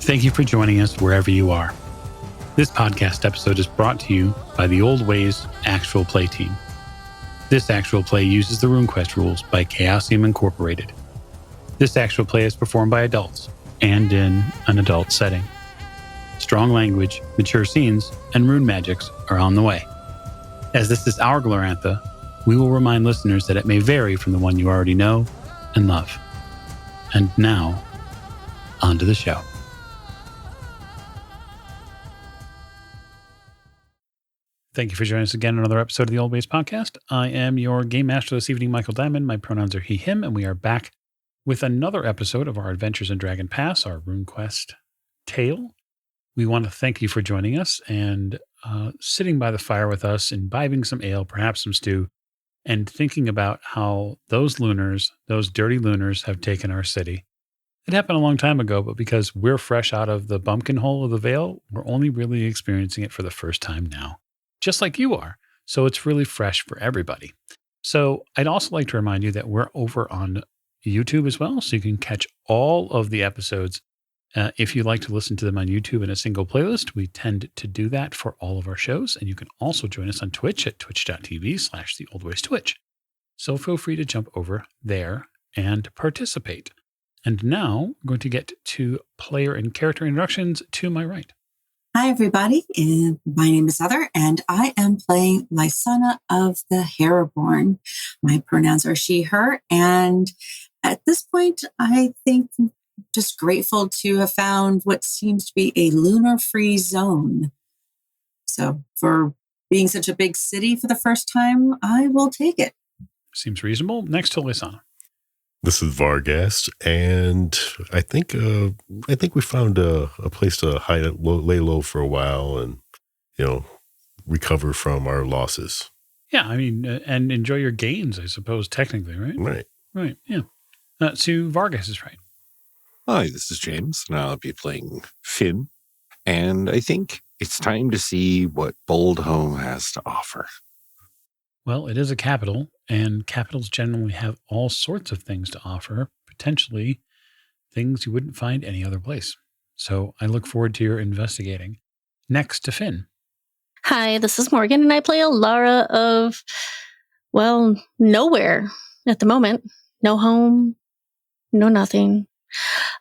Thank you for joining us wherever you are. This podcast episode is brought to you by the Old Ways Actual Play team. This actual play uses the RuneQuest rules by Chaosium Incorporated. This actual play is performed by adults and in an adult setting. Strong language, mature scenes, and rune magics are on the way. As this is our Glorantha, we will remind listeners that it may vary from the one you already know and love. And now, on to the show. Thank you for joining us again on another episode of the Old Ways Podcast. I am your Game Master this evening, Michael Diamond. My pronouns are he, him, and we are back with another episode of our Adventures in Dragon Pass, our RuneQuest tale. We want to thank you for joining us and sitting by the fire with us, imbibing some ale, perhaps some stew, and thinking about how those lunars, those dirty lunars, have taken our city. It happened a long time ago, but because we're fresh out of the bumpkin hole of the Vale, we're only really experiencing it for the first time now. Just like you are. So it's really fresh for everybody. So I'd also like to remind you that we're over on YouTube as well. So you can catch all of the episodes. If you like to listen to them on YouTube in a single playlist, we tend to do that for all of our shows. And you can also join us on Twitch at twitch.tv/theoldwaystwitch. So feel free to jump over there and participate. And now we're going to get to player and character introductions to my right. Hi, everybody. My name is Heather, and I am playing Lysana of the Hairborn. My pronouns are she, her, and at this point, I think I'm just grateful to have found what seems to be a lunar-free zone. So for being such a big city for the first time, I will take it. Seems reasonable. Next to Lysana. This is Vargas, and I think we found a place to lay low for a while, and recover from our losses. Yeah, I mean, and enjoy your gains, I suppose, technically, right? Right. Yeah. So Vargas is right. Hi, this is James, and I'll be playing Finn, and I think it's time to see what Bold Home has to offer. Well, it is a capital, and capitals generally have all sorts of things to offer, potentially things you wouldn't find any other place. So I look forward to your investigating. Next to Finn. Hi, this is Morgan, and I play Alara of, nowhere at the moment. No home, no nothing.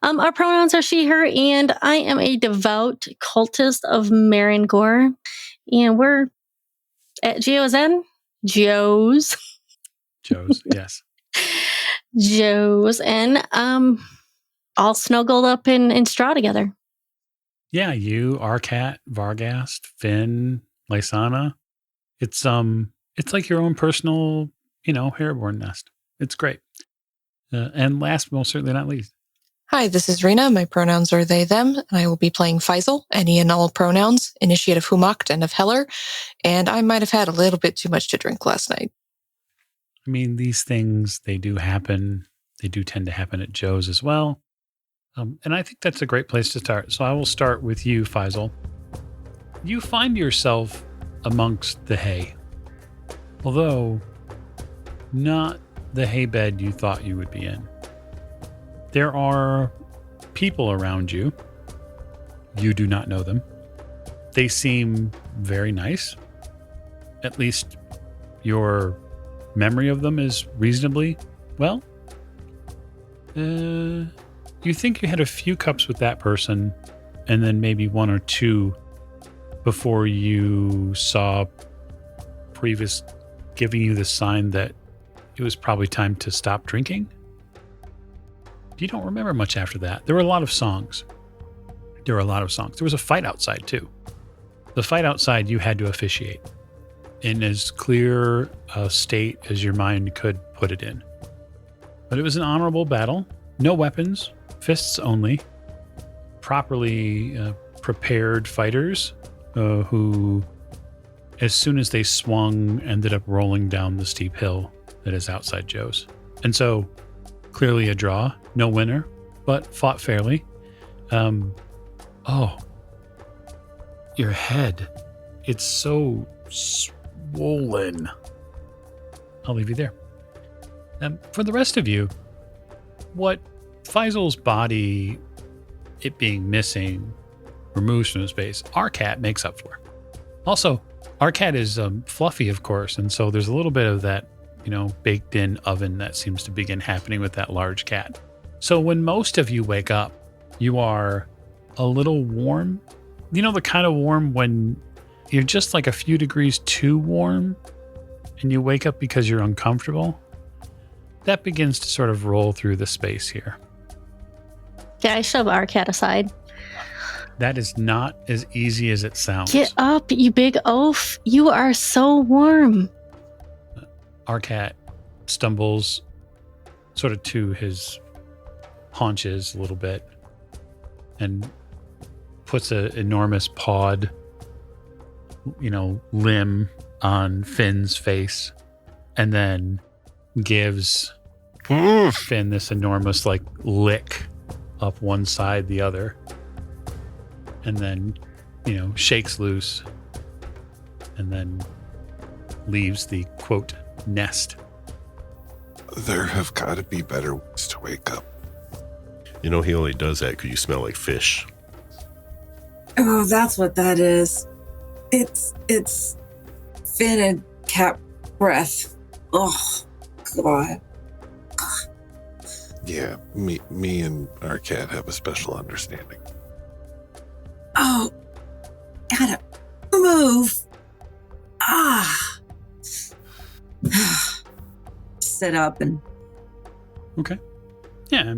Our pronouns are she, her, and I am a devout cultist of Marangor, and we're at Jo's. Joe's, yes. Joe's, and all snuggled up in straw together. Yeah, you, Arcat, Vargas, Finn, Lysana. It's like your own personal, Hairborn nest. It's great. And last but most certainly not least. Hi, this is Rena. My pronouns are they, them, and I will be playing Faisal, any and all pronouns, initiate of Humacht and of Heller, and I might have had a little bit too much to drink last night. I mean, these things, they do happen. They do tend to happen at Joe's as well. And I think that's a great place to start. So I will start with you, Faisal. You find yourself amongst the hay, although not the hay bed you thought you would be in. There are people around you. You do not know them. They seem very nice. At least your memory of them is reasonably well. You think you had a few cups with that person and then maybe one or two before you saw Previous giving you the sign that it was probably time to stop drinking. You don't remember much after that. There were a lot of songs. There was a fight outside too. The fight outside you had to officiate in as clear a state as your mind could put it in. But it was an honorable battle. No weapons, fists only. Properly prepared fighters who, as soon as they swung, ended up rolling down the steep hill that is outside Joe's. And so, clearly a draw. No winner, but fought fairly. Your head. It's so swollen. I'll leave you there. For the rest of you, what Faisal's body it being missing removes from the space, our cat makes up for. Also, our cat is fluffy, of course, and so there's a little bit of that, baked in oven that seems to begin happening with that large cat. So when most of you wake up, you are a little warm. The kind of warm when you're just like a few degrees too warm and you wake up because you're uncomfortable. That begins to sort of roll through the space here. Yeah, I shove our cat aside. That is not as easy as it sounds. Get up, you big oaf. You are so warm. Our cat stumbles sort of to his haunches a little bit and puts an enormous pawed, limb on Finn's face and then gives Finn this enormous lick up one side, the other. And then, shakes loose and then leaves the, quote, nest. There have got to be better ways to wake up. He only does that because you smell like fish. Oh, that's what that is. It's Finn and cat breath. Oh, God. Yeah, me and our cat have a special understanding. Oh, gotta move. Sit up and... Okay. Yeah,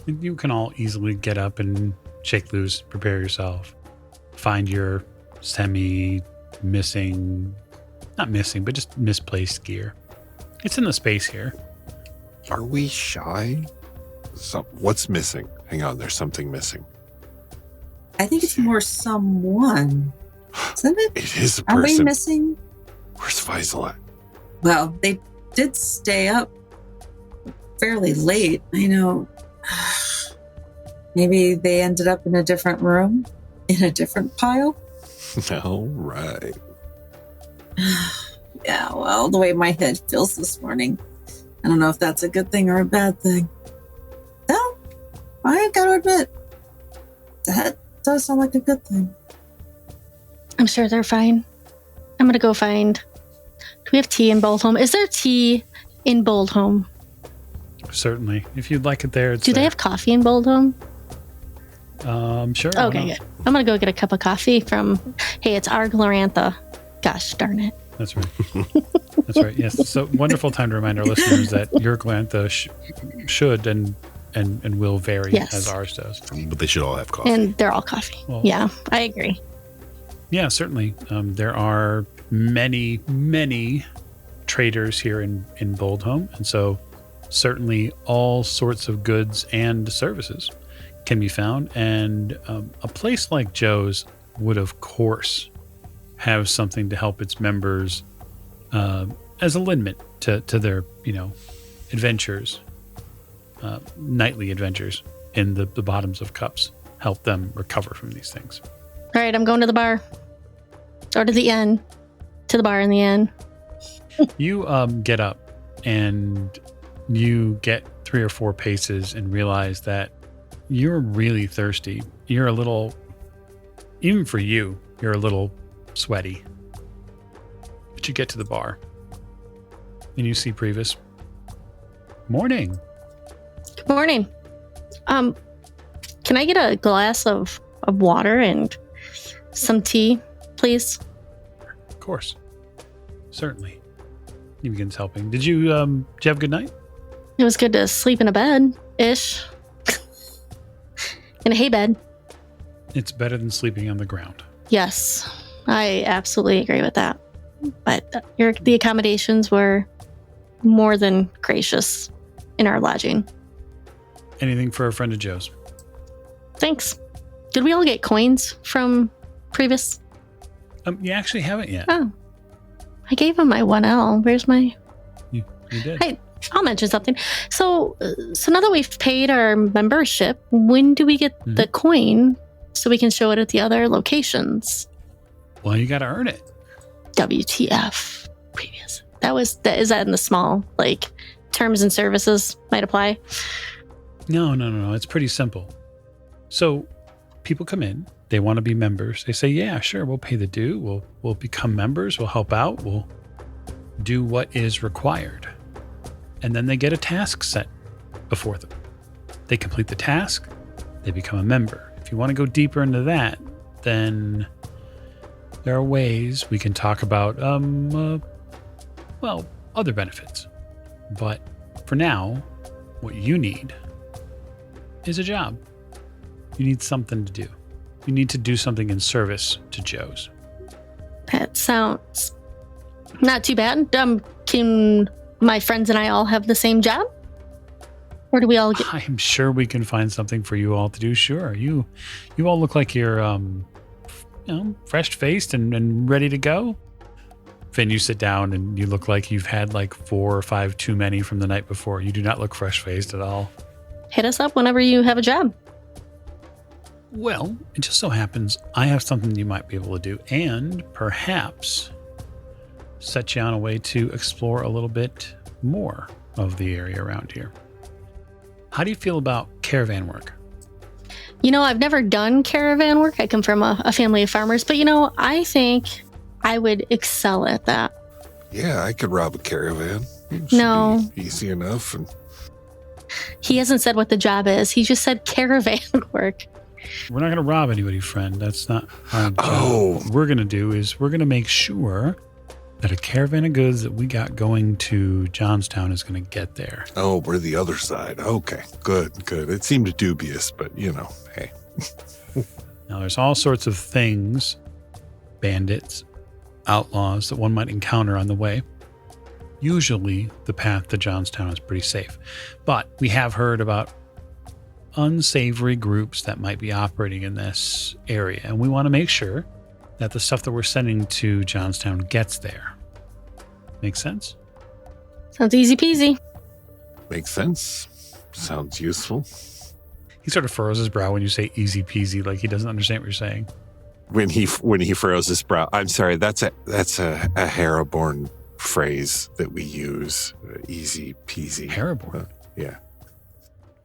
you can all easily get up and shake loose, prepare yourself, find your not missing, but just misplaced gear. It's in the space here. Are we shy? What's missing? Hang on, there's something missing. I think it's more someone. Isn't it? It is a Are we person. missing? Where's Faisal at? Well, they did stay up fairly late. I know. Maybe they ended up in a different room, in a different pile. All right. Yeah, well, the way my head feels this morning, I don't know if that's a good thing or a bad thing. No, I gotta admit, that does sound like a good thing. I'm sure they're fine. I'm going to go find... Do we have tea in Boldholm? Is there tea in Boldholm? Certainly. If you'd like it there, it's Do they have coffee in Boldholm? Sure. Okay, good. I'm going to go get a cup of coffee from... Hey, it's our Glorantha. Gosh darn it. That's right. That's right. Yes. So wonderful time to remind our listeners that your Glorantha should and will vary as ours does. But they should all have coffee. And they're all coffee. Well, yeah, I agree. Yeah, certainly. There are many, many traders here in Boldholm. And so certainly all sorts of goods and services can be found. And a place like Joe's would, of course, have something to help its members as a liniment to their, adventures, nightly adventures in the bottoms of cups, help them recover from these things. All right, I'm going to the bar. Or to the inn. To the bar in the inn. You get up and you get 3 or 4 paces and realize that you're really thirsty. You're a little, even for you, you're a little sweaty. But you get to the bar and you see Privis. Morning. Good morning. Can I get a glass of water and some tea, please? Of course. Certainly. He begins helping. Did you have a good night? It was good to sleep in a bed-ish. In a hay bed. It's better than sleeping on the ground. Yes, I absolutely agree with that. But the accommodations were more than gracious in our lodging. Anything for a friend of Joe's? Thanks. Did we all get coins from Privis? You actually haven't yet. Oh. I gave him my 1L. Where's my... You did. I'll mention something. So now that we've paid our membership, when do we get the coin so we can show it at the other locations? Well, you got to earn it. WTF. Previous. Is that in the small, terms and services might apply? No. It's pretty simple. So people come in, they want to be members. They say, yeah, sure, we'll pay the due. We'll become members. We'll help out. We'll do what is required. And then they get a task set before them. They complete the task. They become a member. If you want to go deeper into that, then there are ways we can talk about, other benefits. But for now, what you need is a job. You need something to do. You need to do something in service to Joe's. That sounds not too bad. Can my friends and I all have the same job? Or do we all get... I'm sure we can find something for you all to do. Sure. You all look like you're, fresh-faced and ready to go. Finn, you sit down and you look like you've had like 4 or 5 too many from the night before. You do not look fresh-faced at all. Hit us up whenever you have a job. Well, it just so happens I have something you might be able to do and perhaps set you on a way to explore a little bit more of the area around here. How do you feel about caravan work? I've never done caravan work. I come from a family of farmers, but I think I would excel at that. Yeah, I could rob a caravan. No. Be easy enough. And he hasn't said what the job is. He just said caravan work. We're not going to rob anybody, friend. That's not our job. Oh. What we're going to do is we're going to make sure that a caravan of goods that we got going to Johnstown is going to get there. Oh, we're the other side. Okay, good. It seemed dubious, but hey. Now, there's all sorts of things, bandits, outlaws that one might encounter on the way. Usually, the path to Johnstown is pretty safe. But we have heard about unsavory groups that might be operating in this area, and we want to make sure that the stuff that we're sending to Johnstown gets there. Make sense? Sounds easy peasy. Makes sense. Sounds useful. He sort of furrows his brow when you say easy peasy, like he doesn't understand what you're saying. When he furrows his brow, I'm sorry, that's a Haraborn phrase that we use. Easy peasy. Haraborn? Yeah.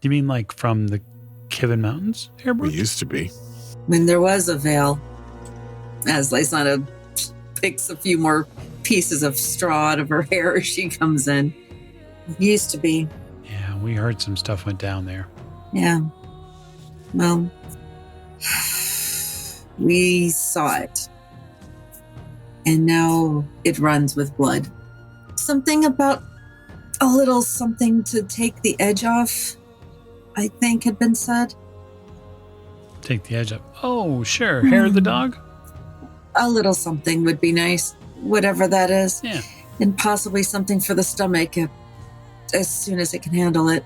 You mean like from the Kivin Mountains? Haraborn? We used to be. When there was a veil, as Lysana picks a few more pieces of straw out of her hair as she comes in. It used to be. Yeah, we heard some stuff went down there. Yeah. Well, we saw it. And now it runs with blood. Something about a little something to take the edge off, I think had been said. Take the edge up. Oh, sure. Hair of the dog? A little something would be nice, whatever that is. Yeah. And possibly something for the stomach as soon as it can handle it.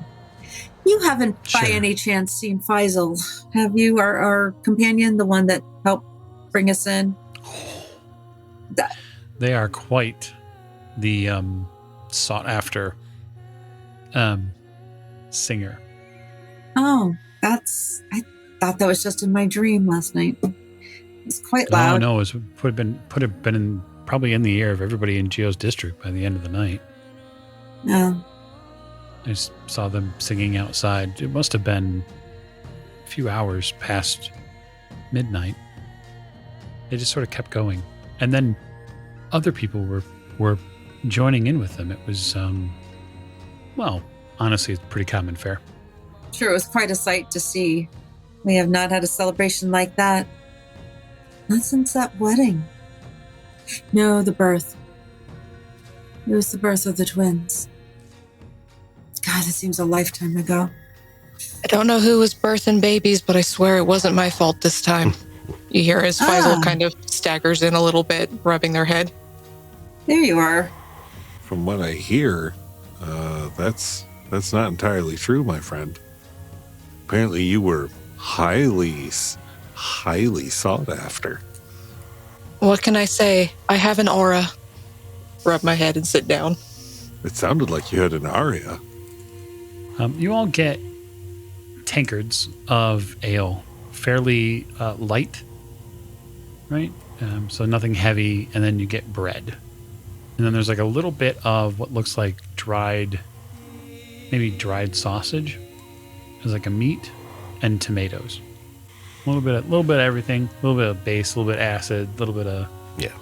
You haven't by any chance seen Faisal, have you? Our companion, the one that helped bring us in? They are quite the sought after singer. Oh, I thought that was just in my dream last night. It's quite loud. No, it would have been probably in the ear of everybody in Geo's district by the end of the night. No. I just saw them singing outside. It must have been a few hours past midnight. They just sort of kept going. And then other people were joining in with them. It was, honestly, it's pretty common fare. Sure, it was quite a sight to see. We have not had a celebration like that. Not since that wedding. No, the birth. It was the birth of the twins. God, it seems a lifetime ago. I don't know who was birthing babies, but I swear it wasn't my fault this time. You hear as Faisal kind of staggers in a little bit, rubbing their head. There you are. From what I hear, that's not entirely true, my friend. Apparently you were highly sought after. What can I say? I have an aura. Rub my head and sit down. It sounded like you had an aria. You all get tankards of ale, fairly light, right? So nothing heavy, and then you get bread. And then there's like a little bit of what looks like dried sausage. There's like a meat and tomatoes. A little bit of everything. A little bit of base, a little bit of acid, a little bit of... Yeah.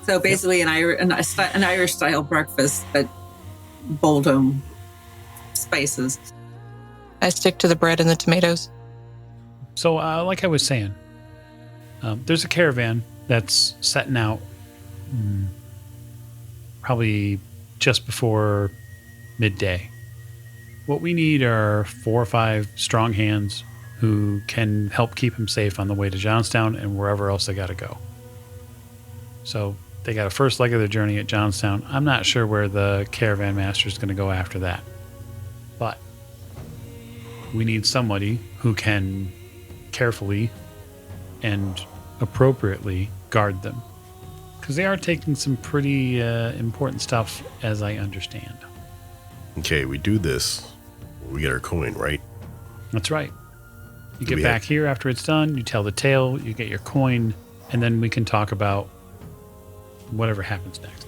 So basically an Irish style breakfast, but Boldhome spices. I stick to the bread and the tomatoes. So, like I was saying, there's a caravan that's setting out probably just before midday. What we need are 4 or 5 strong hands who can help keep him safe on the way to Johnstown and wherever else they got to go. So they got a first leg of their journey at Johnstown. I'm not sure where the caravan master is going to go after that. But we need somebody who can carefully and appropriately guard them. Because they are taking some pretty important stuff, as I understand. Okay, we do this. We get our coin, right? That's right. You get back here after it's done, you tell the tale, you get your coin, and then we can talk about whatever happens next.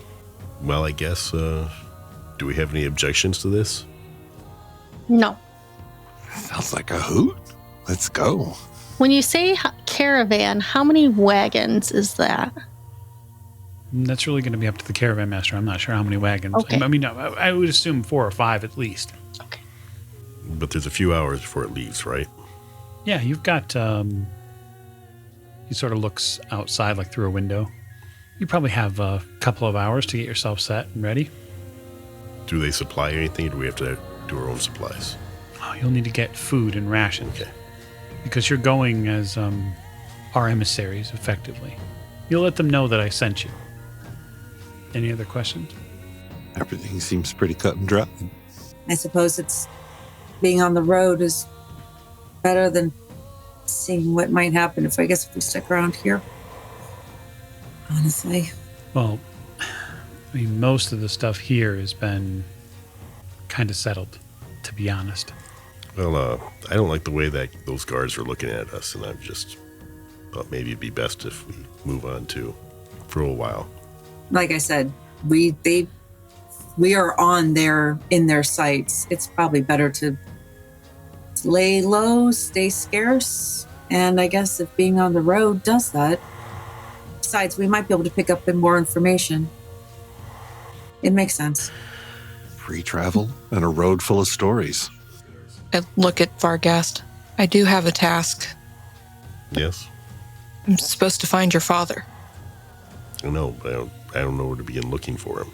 Well, I guess, do we have any objections to this? No. Sounds like a hoot. Let's go. When you say caravan, how many wagons is that? That's really going to be up to the caravan master. I'm not sure how many wagons. Okay. I mean, I would assume 4 or 5 at least. Okay. But there's a few hours before it leaves, right? Yeah, you've got... he sort of looks outside like through a window. You probably have a couple of hours to get yourself set and ready. Do they supply anything, or do we have to do our own supplies? Oh, you'll need to get food and rations. Okay. Because you're going as our emissaries, effectively. You'll let them know that I sent you. Any other questions? Everything seems pretty cut and dry. I suppose it's being on the road is better than seeing what might happen if we stick around here. Honestly. Well, I mean, most of the stuff here has been kind of settled, to be honest. Well, I don't like the way that those guards are looking at us, and I've just thought maybe it'd be best if we move on for a while. Like I said, we are in their sights. It's probably better to lay low, stay scarce, and I guess if being on the road does that. Besides, we might be able to pick up more information. It makes sense. Free travel and a road full of stories. I look at Vargast. I do have a task. Yes? I'm supposed to find your father. I know, but I don't know where to begin looking for him.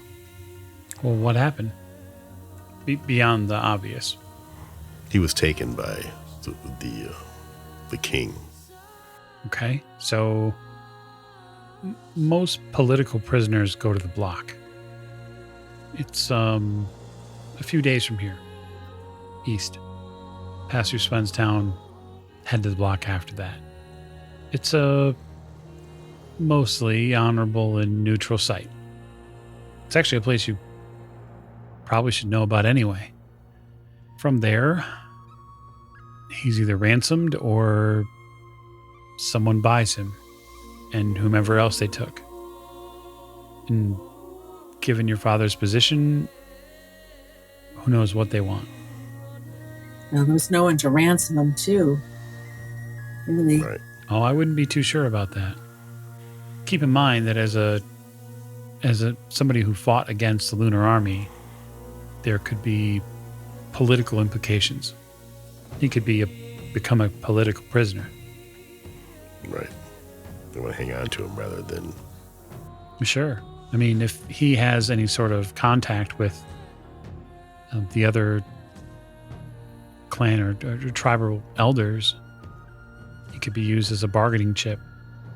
Well, what happened? Beyond the obvious. He was taken by the king. Okay, so most political prisoners go to the block. It's a few days from here, east. Pass through Svenstown, head to the block after that. It's a mostly honorable and neutral site. It's actually a place you probably should know about anyway. From there, he's either ransomed or someone buys him and whomever else they took. And given your father's position, who knows what they want. Now, there's no one to ransom them too. Really. Right. Oh, I wouldn't be too sure about that. Keep in mind that as somebody who fought against the Lunar Army, there could be political implications. He could become a political prisoner. Right. They want to hang on to him rather than... Sure. I mean, if he has any sort of contact with the other clan or tribal elders, he could be used as a bargaining chip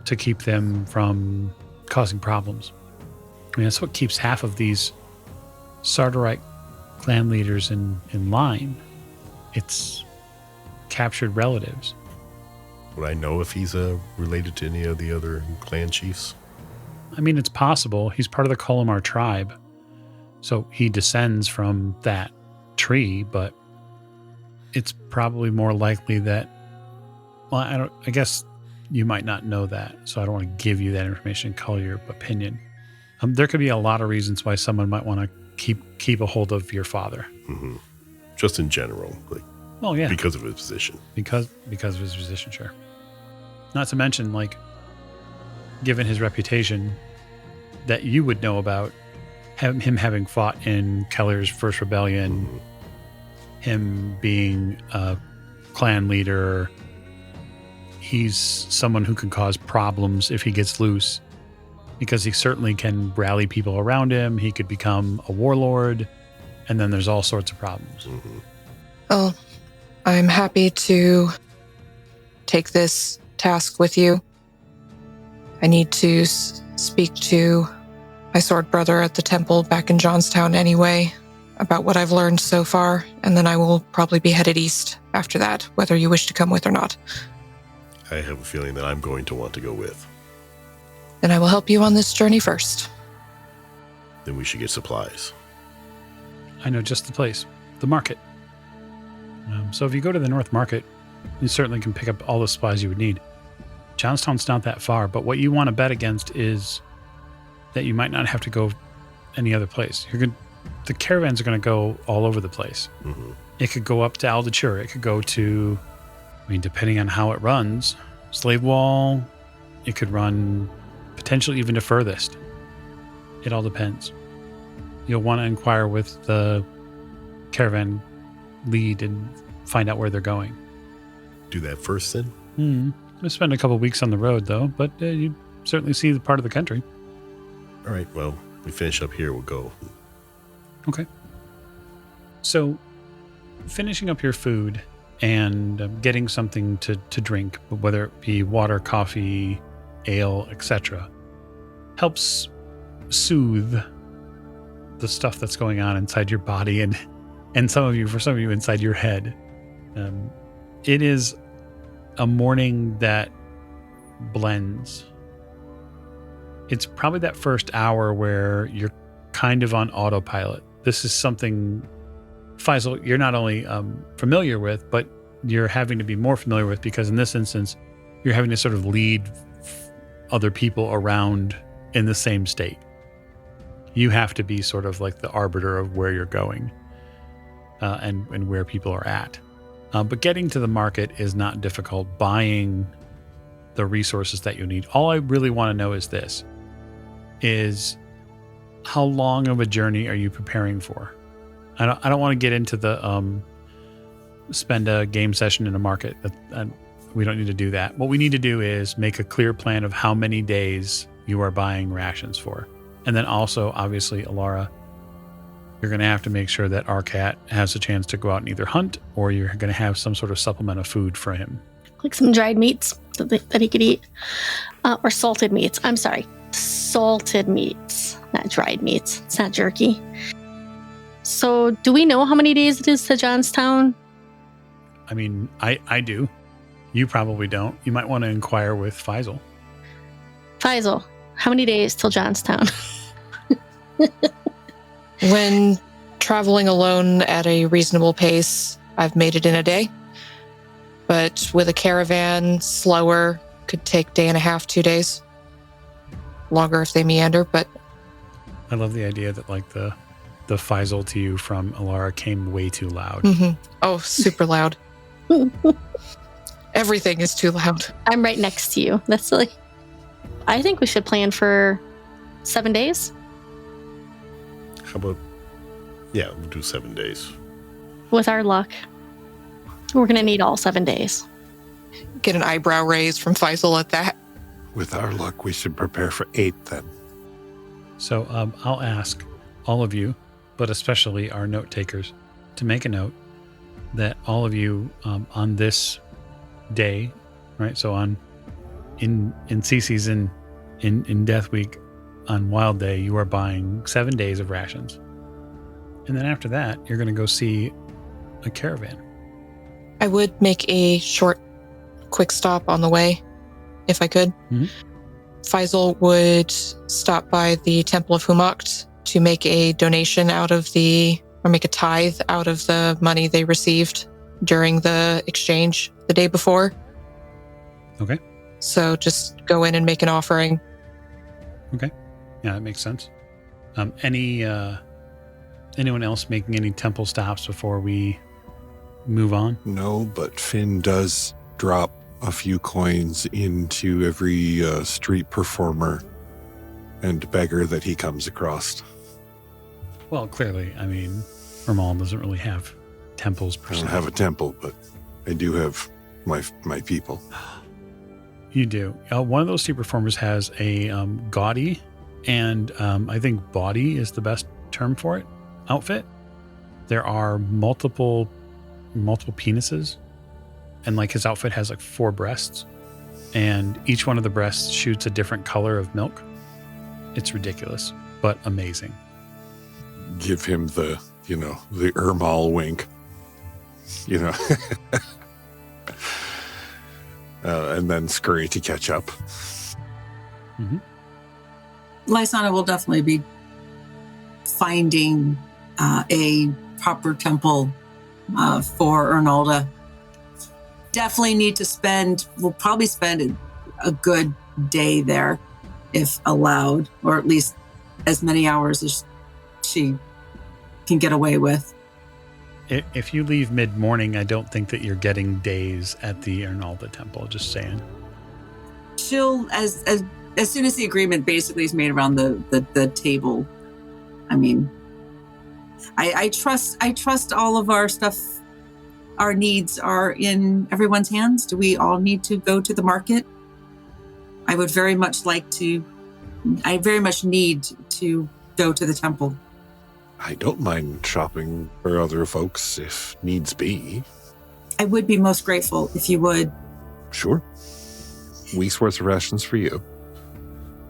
to keep them from causing problems. I mean, that's what keeps half of these Sardarite clan leaders in line. It's captured relatives. Would I know if he's related to any of the other clan chiefs? I mean, it's possible. He's part of the Kolomar tribe. So he descends from that tree, but it's probably more likely that, well, I guess you might not know that, so I don't want to give you that information and call your opinion. There could be a lot of reasons why someone might want to keep a hold of your father. Mm-hmm. Just in general. Like, Well, yeah. Because of his position. Because of his position, sure. Not to mention, like, given his reputation that you would know about, him having fought in Keller's first rebellion, him being a clan leader, he's someone who can cause problems if he gets loose, because he certainly can rally people around him. He could become a warlord, and then there's all sorts of problems. Well, I'm happy to take this task with you. I need to speak to my sword brother at the temple back in Johnstown anyway about what I've learned so far, and then I will probably be headed east after that, whether you wish to come with or not. I have a feeling that I'm going to want to go with. Then I will help you on this journey first. Then we should get supplies. I know just the place, the market. So if you go to the North Market, you certainly can pick up all the supplies you would need. Johnstown's not that far, but what you want to bet against is that you might not have to go any other place. The caravans are going to go all over the place. It could go up to Aldatura. It could go to, depending on how it runs, Slave Wall. It could run potentially even to furthest. It all depends. You'll want to inquire with the caravan lead and find out where they're going. Do that first then? We'll spend a couple weeks on the road, though, but you certainly see the part of the country. All right, well, we finish up here, we'll go. Okay. So, finishing up your food and getting something to drink, whether it be water, coffee, ale, etc., helps soothe the stuff that's going on inside your body and for some of you inside your head. It is a morning that blends. It's probably that first hour where you're kind of on autopilot. This is something, Faisal, you're not only familiar with, but you're having to be more familiar with, because in this instance, you're having to sort of lead other people around in the same state. You have to be sort of like the arbiter of where you're going and where people are at. But getting to the market is not difficult. Buying the resources that you need. All I really want to know is this, is how long of a journey are you preparing for? I don't want to get into the spend a game session in a market. We don't need to do that. What we need to do is make a clear plan of how many days you are buying rations for. And then also, obviously, Alara, you're going to have to make sure that our cat has a chance to go out and either hunt, or you're going to have some sort of supplement of food for him. Like some dried meats that he could eat. Or salted meats. I'm sorry. Salted meats, not dried meats. It's not jerky. So do we know how many days it is to Johnstown? I do. You probably don't. You might want to inquire with Faisal. Faisal, how many days till Johnstown? When traveling alone at a reasonable pace, I've made it in a day. But with a caravan, slower, could take day and a half, 2 days. Longer if they meander, but... I love the idea that, like, the Faisal to you from Alara came way too loud. Oh, super loud. Everything is too loud. I'm right next to you. That's silly. I think we should plan for 7 days. How about, we'll do 7 days. With our luck. We're going to need all 7 days. Get an eyebrow raise from Faisal at that. With our luck, we should prepare for 8 then. So I'll ask all of you, but especially our note takers, to make a note that all of you on this day, right? So in sea season, in Death Week, on Wild Day, you are buying 7 days of rations. And then after that, you're going to go see a caravan. I would make a short, quick stop on the way, if I could. Faisal would stop by the Temple of Humakt to make a donation make a tithe out of the money they received during the exchange the day before. Okay. So just go in and make an offering. Okay. Yeah, that makes sense. Anyone else making any temple stops before we move on? No, but Finn does drop a few coins into every street performer and beggar that he comes across. Well, clearly, I mean, Ramal doesn't really have temples per I se. don't have a temple, but I do have my people. You do. One of those street performers has a gaudy, and I think bawdy is the best term for it, outfit. There are multiple penises, and like his outfit has like 4 breasts, and each one of the breasts shoots a different color of milk. It's ridiculous, but amazing. Give him the Ermal wink, and then scurry to catch up. Mm-hmm. Lysana will definitely be finding a proper temple for Ernalda. Definitely need to we'll probably spend a good day there if allowed, or at least as many hours as she can get away with. If you leave mid-morning, I don't think that you're getting days at the Ernalda temple, just saying. She'll, as soon as the agreement basically is made around the table, I mean, I trust all of our stuff, our needs are in everyone's hands. Do we all need to go to the market? I very much need to go to the temple. I don't mind shopping for other folks if needs be. I would be most grateful if you would. Sure. Week's worth of rations for you.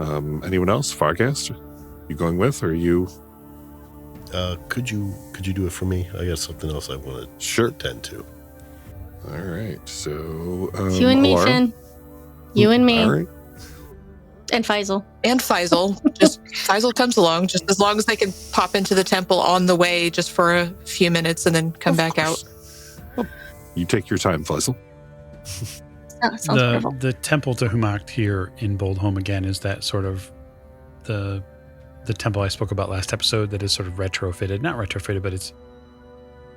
Anyone else? Fargast? You going with, or are you? Could you do it for me? I got something else I want to attend to. All right. So you and me, Alara? Finn. You and me. All right. And Faisal. And Faisal. Just Faisal comes along, just as long as they can pop into the temple on the way just for a few minutes and then come back out. Oh, you take your time, Faisal. Sounds wonderful. The temple to Humacht here in Boldholm again is that sort of the temple I spoke about last episode that is sort of retrofitted. Not retrofitted, but it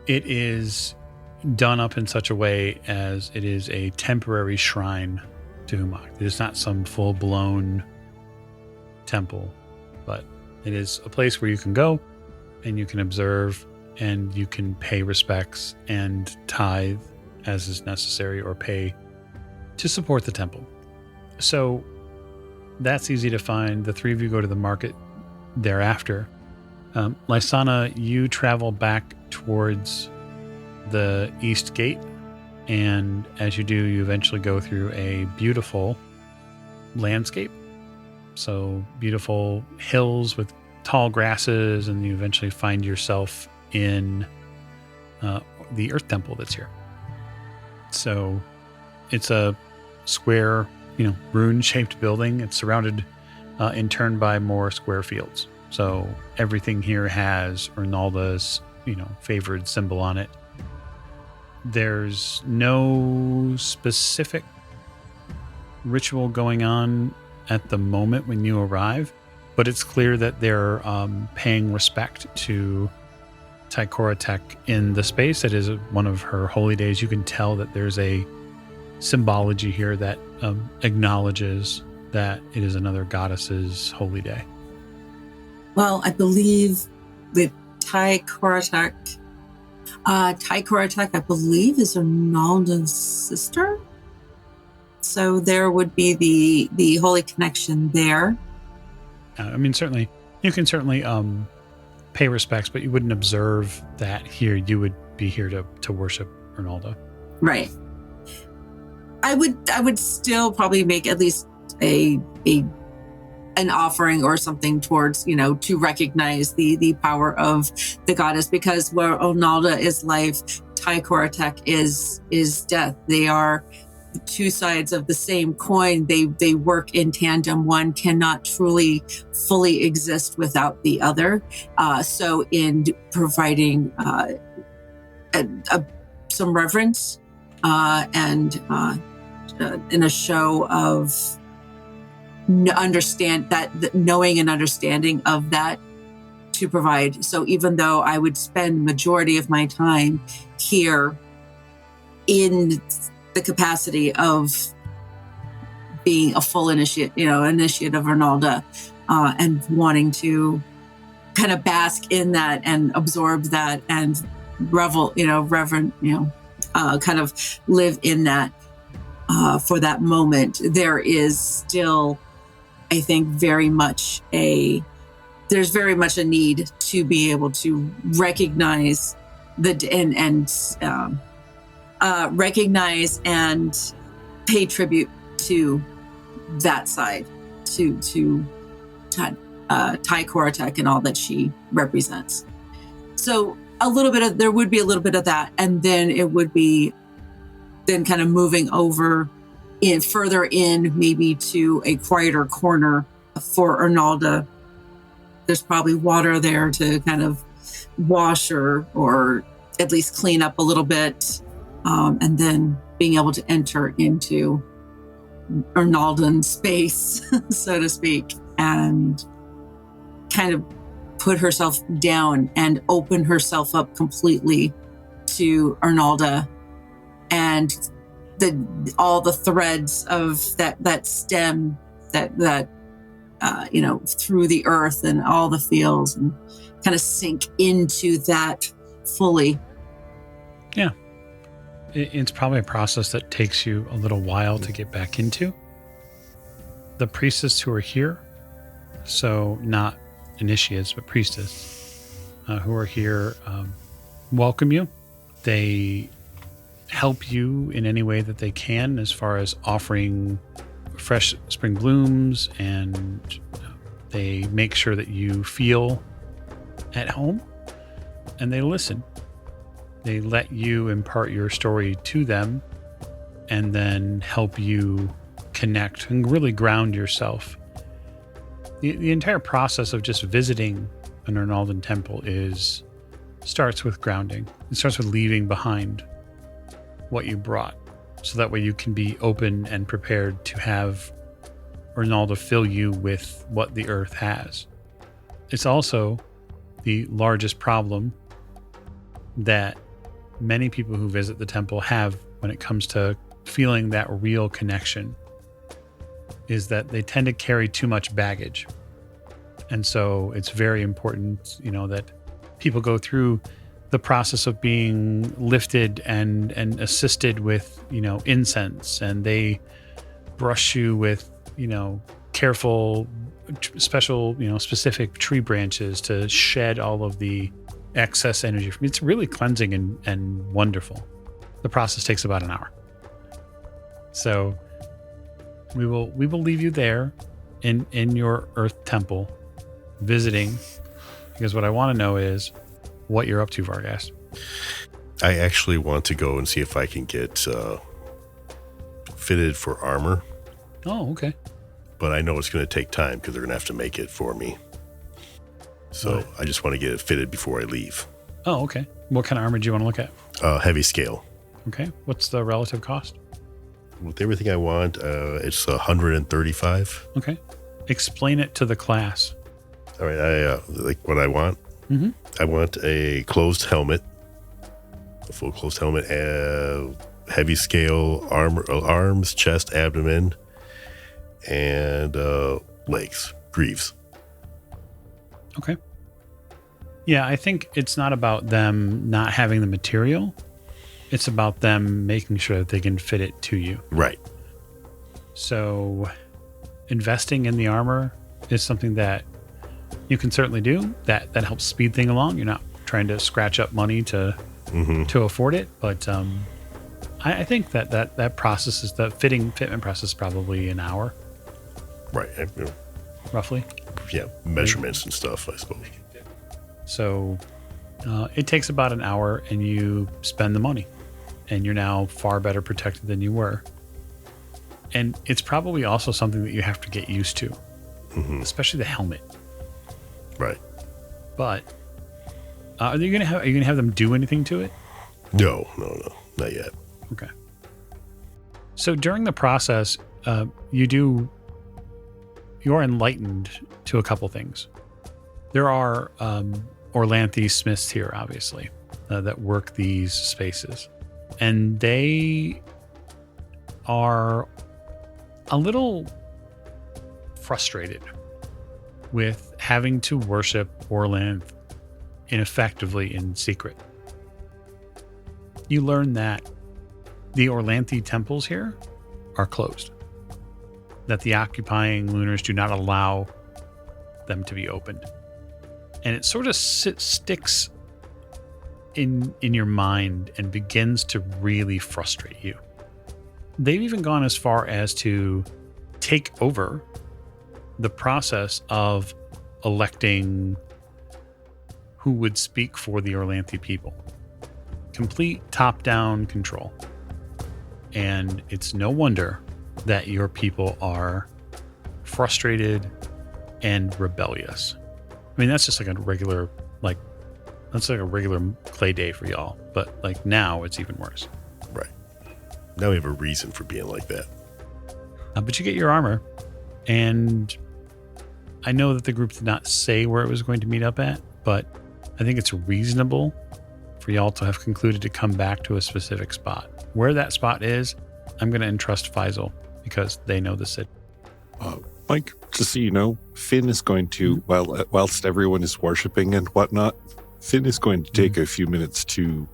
is done up in such a way as it is a temporary shrine to Humacht. It is not some full-blown temple, but it is a place where you can go and you can observe and you can pay respects and tithe as is necessary, or pay to support the temple. So that's easy to find. The 3 of you go to the market thereafter. Lysana, you travel back towards the east gate, and as you do, you eventually go through a beautiful landscape. So beautiful hills with tall grasses, and you eventually find yourself in the Earth Temple that's here. So it's a square, rune-shaped building. It's surrounded in turn by more square fields. So everything here has Ernalda's, favored symbol on it. There's no specific ritual going on at the moment when you arrive, but it's clear that they're paying respect to Tykoratek in the space. It is one of her holy days. You can tell that there's a symbology here that acknowledges that it is another goddess's holy day. Well, I believe with Tykoratek, I believe, is Ronaldo's sister. So there would be the holy connection there. Certainly, you can certainly pay respects, but you wouldn't observe that here. You would be here to worship Ronaldo. Right. I would still probably make at least an offering or something towards, to recognize the power of the goddess, because where Ronalda is life, Tykoratek is death. They are two sides of the same coin. They work in tandem. One cannot truly fully exist without the other. So in providing some reverence and in a show of knowing and understanding of that to provide. So even though I would spend majority of my time here in the capacity of being a full initiate of Arnalda, and wanting to kind of bask in that and absorb that and kind of live in that for that moment. There is still, I think, very much a need to be able to recognize recognize and pay tribute to that side, to Tai Koratek and all that she represents. So there would be a little bit of that, and then it would be then kind of moving over further in, maybe to a quieter corner for Arnalda. There's probably water there to kind of wash or at least clean up a little bit, and then being able to enter into Arnaldan space, so to speak, and kind of put herself down and open herself up completely to Arnalda, and all the threads of that stem that through the earth and all the fields, and kind of sink into that fully. Yeah. It's probably a process that takes you a little while to get back into. The priestess who are here, so not initiates, but priestess, who are here, welcome you. They help you in any way that they can, as far as offering fresh spring blooms, and they make sure that you feel at home, and they listen. They let you impart your story to them, and then help you connect and really ground yourself. The entire process of just visiting an Arnaldan temple starts with grounding. It starts with leaving behind what you brought, so that way you can be open and prepared to have Arnalda fill you with what the earth has. It's also the largest problem that many people who visit the temple have when it comes to feeling that real connection, is that they tend to carry too much baggage. And so it's very important, that people go through the process of being lifted and assisted with, incense, and they brush you with, careful, special, specific tree branches to shed all of the excess energy from you. It's really cleansing and wonderful. The process takes about an hour. So we will leave you there in your earth temple visiting, because what I want to know is what you're up to, Vargas. I actually want to go and see if I can get fitted for armor. Oh, okay. But I know it's going to take time because they're going to have to make it for me. So Right. I just want to get it fitted before I leave. Oh, okay. What kind of armor do you want to look at? Heavy scale. Okay. What's the relative cost? With everything I want, it's 135. Okay. Explain it to the class. All right, I like what I want. Mm-hmm. I want a closed helmet, a full closed helmet, heavy scale arms, chest, abdomen, and legs, greaves. Okay. Yeah, I think it's not about them not having the material. It's about them making sure that they can fit it to you. Right. So investing in the armor is something that you can certainly do. That helps speed things along. You're not trying to scratch up money to afford it. But I think that process is the fitment process, probably an hour. Right. Roughly. Yeah, measurements and stuff, I suppose. So it takes about an hour, and you spend the money, and you're now far better protected than you were. And it's probably also something that you have to get used to, especially the helmet. Right. But are you gonna have them do anything to it? No, not yet. Okay. So during the process, you're enlightened to a couple things. There are Orlanthe smiths here, obviously, that work these spaces. And they are a little frustrated with having to worship Orlanth ineffectively in secret. You learn that the Orlanthi temples here are closed, that the occupying Lunars do not allow them to be opened. And it sort of sticks in your mind and begins to really frustrate you. They've even gone as far as to take over the process of electing who would speak for the Orlanthi people. Complete top-down control. And it's no wonder that your people are frustrated and rebellious. I mean, that's just like a regular, that's like a regular clay day for y'all. But like now it's even worse. Right. Now we have a reason for being like that. But you get your armor. And I know that the group did not say where it was going to meet up at, but I think it's reasonable for y'all to have concluded to come back to a specific spot. Where that spot is, I'm going to entrust Faisal because they know the city. Mike, just so you know, Finn is going to, whilst everyone is worshiping and whatnot, Finn is going to take a few minutes to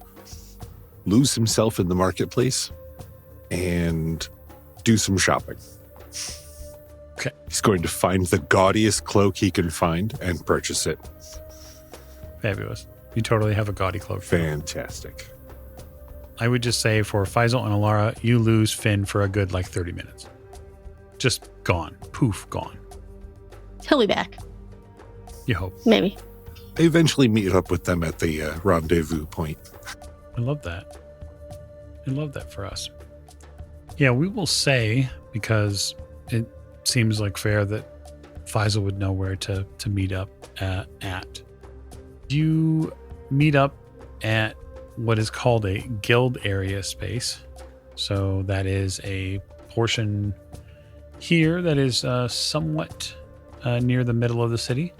lose himself in the marketplace and do some shopping. Okay. He's going to find the gaudiest cloak he can find and purchase it. Fabulous. You totally have a gaudy cloak. Fantastic. I would just say for Faisal and Alara, you lose Finn for a good 30 minutes. Just gone. Poof, gone. He'll be back. You hope. Maybe. I eventually meet up with them at the rendezvous point. I love that. I love that for us. Yeah, we will say, because it seems like fair that Faisal would know where to meet up at. You meet up at what is called a guild area space. So that is a portion here that is somewhat near the middle of the city.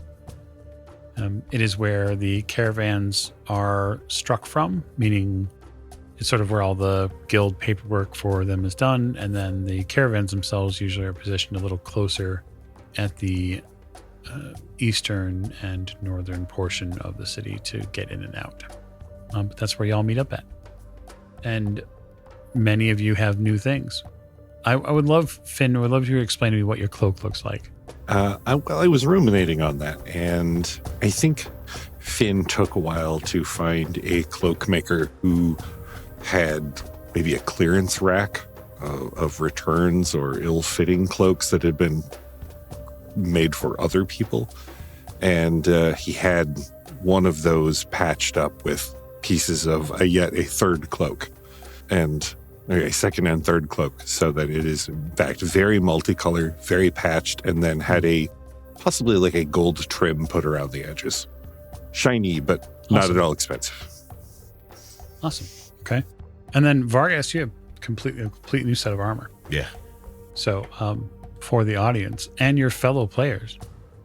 It is where the caravans are struck from, meaning it's sort of where all the guild paperwork for them is done. And then the caravans themselves usually are positioned a little closer at the eastern and northern portion of the city to get in and out. But that's where y'all meet up at. And many of you have new things. I would love, Finn, I would love you to explain to me what your cloak looks like. I was ruminating on that, and I think Finn took a while to find a cloak maker who had maybe a clearance rack of returns or ill-fitting cloaks that had been made for other people. And he had one of those patched up with pieces of yet a third cloak, and a second and third cloak, so that it is in fact very multicolored, very patched, and then had possibly like a gold trim put around the edges. Shiny, but not at all expensive. Awesome. Okay. And then Vargas, you have a complete new set of armor. Yeah. So for the audience and your fellow players,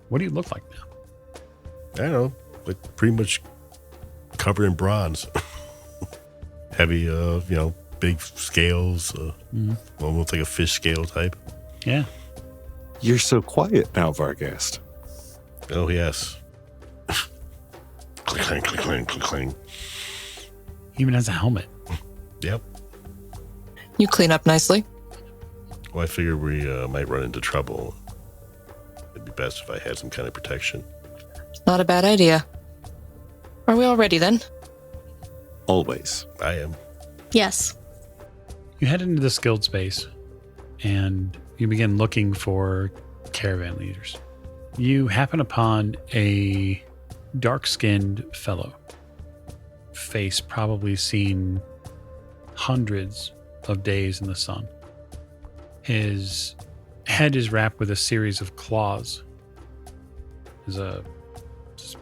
what do you look like now? I don't know, like pretty much covered in bronze. Heavy, big scales, almost like a fish scale type. Yeah. You're so quiet now, Vargas. Oh, yes. Click, clang, click, clang, click, clang. Even has a helmet. Yep. You clean up nicely. Well, I figured we might run into trouble. It'd be best if I had some kind of protection. Not a bad idea. Are we all ready then? Always. I am. Yes. You head into this guild space and you begin looking for caravan leaders. You happen upon a dark-skinned fellow. Face probably seen hundreds of days in the sun. His head is wrapped with a series of claws. There's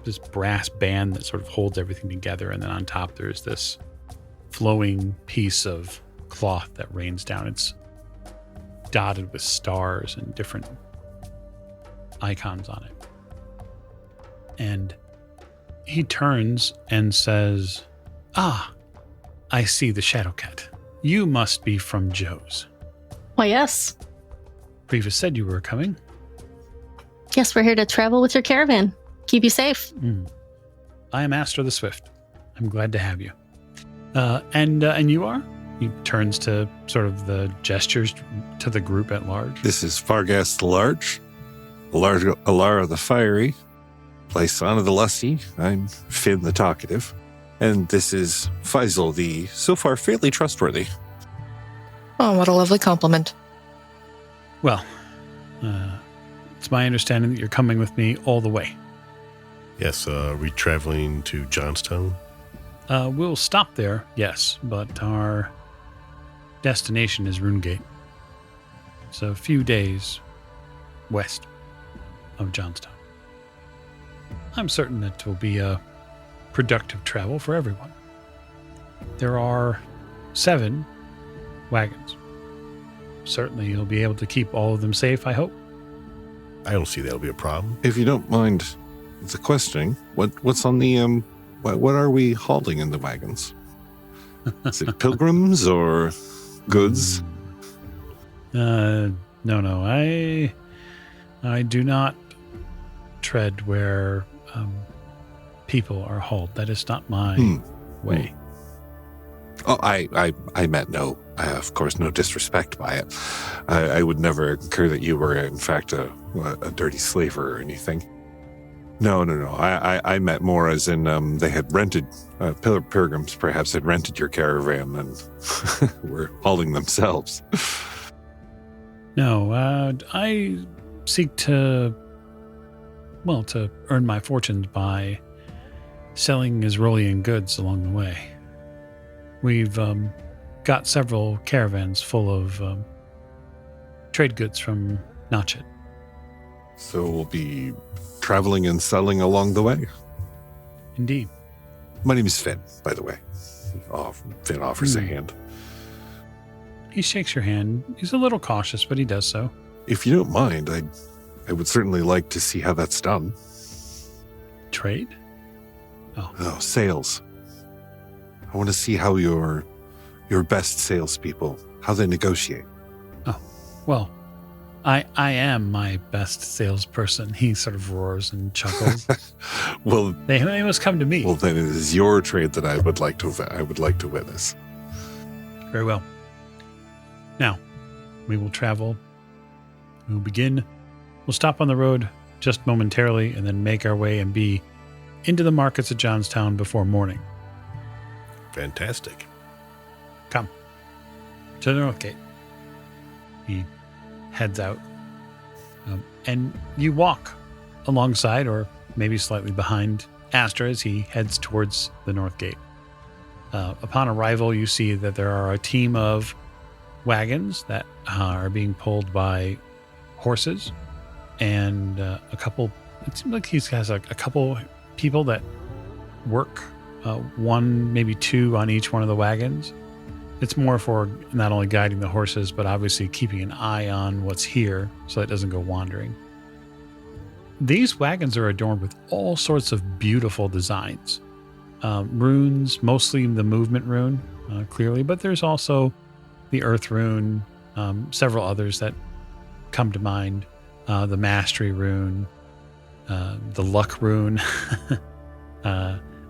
this brass band that sort of holds everything together, and then on top there's this flowing piece of cloth that rains down. It's dotted with stars and different icons on it. And he turns and says, I I see the Shadowcat. You must be from Joe's. Why, yes. Previous said you were coming. Yes, we're here to travel with your caravan. Keep you safe. I am Astor the Swift. I'm glad to have you. And you are? He turns to sort of the gestures to the group at large. This is Vargas the Large, Alara the Fiery, Lysana the Lusty. I'm Finn the Talkative. And this is Faisal the so far fairly trustworthy. Oh, what a lovely compliment. Well, it's my understanding that you're coming with me all the way. Yes, are we traveling to Johnstown? We'll stop there, yes, but our destination is Runegate. It's a few days west of Johnstown. I'm certain that it will be a productive travel for everyone. There are 7 wagons. Certainly you'll be able to keep all of them safe, I hope. I don't see that'll be a problem. If you don't mind the questioning, what's on the what are we hauling in the wagons? Is it pilgrims or goods? No. I do not tread where people are hauled. That is not my way. Oh, I meant no. Of course, no disrespect by it. I would never incur that you were, in fact, a dirty slaver or anything. No. I meant more as in they had rented, pilgrims perhaps had rented your caravan and were hauling themselves. No, I seek to earn my fortunes by selling Israelian goods along the way. We've got several caravans full of trade goods from Notchet. So we'll be traveling and selling along the way. Indeed. My name is Finn, by the way. Finn offers a hand. He shakes your hand. He's a little cautious, but he does so. If you don't mind, I would certainly like to see how that's done. Trade? Oh, sales. I want to see how your best salespeople, how they negotiate. Oh, well, I am my best salesperson. He sort of roars and chuckles. Well, they must come to me. Well, then it is your trade that I would like to witness. Very well. Now, we will travel. We will begin. We'll stop on the road just momentarily and then make our way and be into the markets of Johnstown before morning. Fantastic. Come to the North Gate. He heads out. And you walk alongside or maybe slightly behind Astor as he heads towards the North Gate. Upon arrival, you see that there are a team of wagons that are being pulled by horses and a couple, it seems like he's has a couple people that work, 1, maybe 2 on each one of the wagons. It's more for not only guiding the horses, but obviously keeping an eye on what's here so it doesn't go wandering. These wagons are adorned with all sorts of beautiful designs. Runes, mostly the movement rune, clearly, but there's also the earth rune, several others that come to mind, the mastery rune, the luck rune,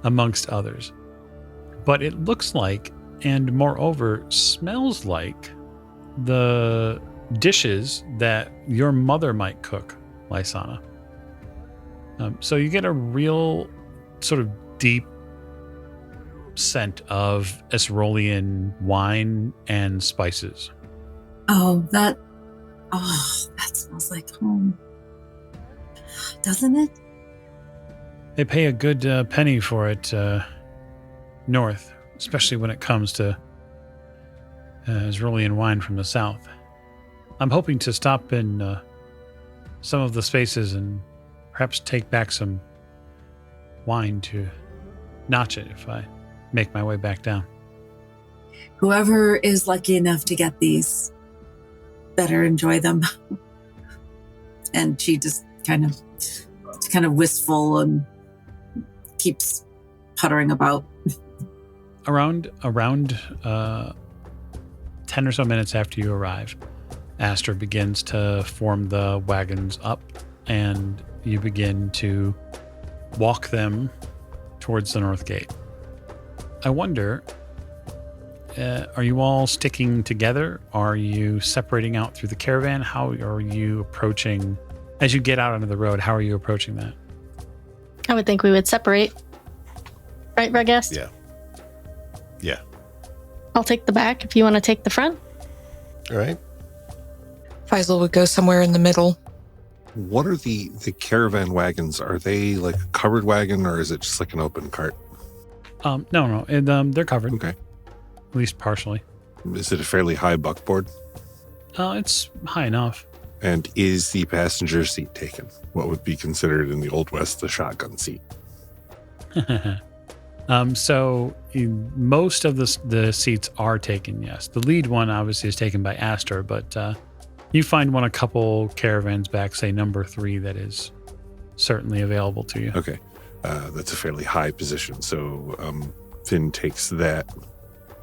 amongst others. But it looks like, and moreover, smells like the dishes that your mother might cook, Lysana. So you get a real sort of deep scent of Esrolian wine and spices. That smells like home. Doesn't it? They pay a good penny for it north, especially when it comes to Esrolian wine from the south. I'm hoping to stop in some of the spaces and perhaps take back some wine to Notchet if I make my way back down. Whoever is lucky enough to get these better enjoy them. And she just kind of wistful and keeps puttering about. around 10 or so minutes after you arrive, Astor begins to form the wagons up, and you begin to walk them towards the north gate. I wonder, are you all sticking together? Are you separating out through the caravan? How are you approaching, as you get out onto the road, how are you approaching that? I would think we would separate. Right, Varghest? Yeah. Yeah. I'll take the back if you want to take the front. All right. Faisal would go somewhere in the middle. What are the caravan wagons? Are they like a covered wagon, or is it just like an open cart? No. They're covered. Okay. At least partially. Is it a fairly high buckboard? It's high enough. And is the passenger seat taken? What would be considered in the Old West the shotgun seat? So most of the seats are taken, yes. The lead one obviously is taken by Astor, but you find one a couple caravans back, say number 3, that is certainly available to you. Okay. That's a fairly high position. So Finn takes that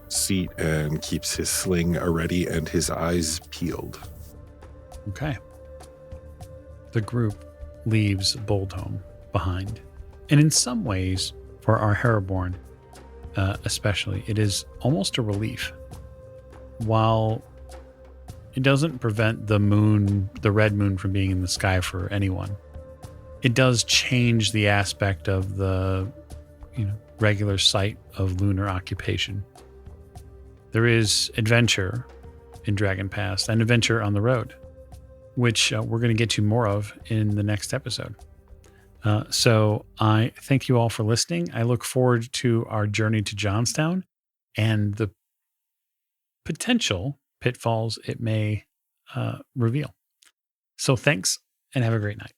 seat and keeps his sling ready and his eyes peeled. Okay. The group leaves Boldhome behind. And in some ways, for our Heraborn especially, it is almost a relief. While it doesn't prevent the red moon from being in the sky for anyone, it does change the aspect of the regular sight of lunar occupation. There is adventure in Dragon Pass and adventure on the road, which we're going to get to more of in the next episode. So I thank you all for listening. I look forward to our journey to Johnstown and the potential pitfalls it may reveal. So thanks, and have a great night.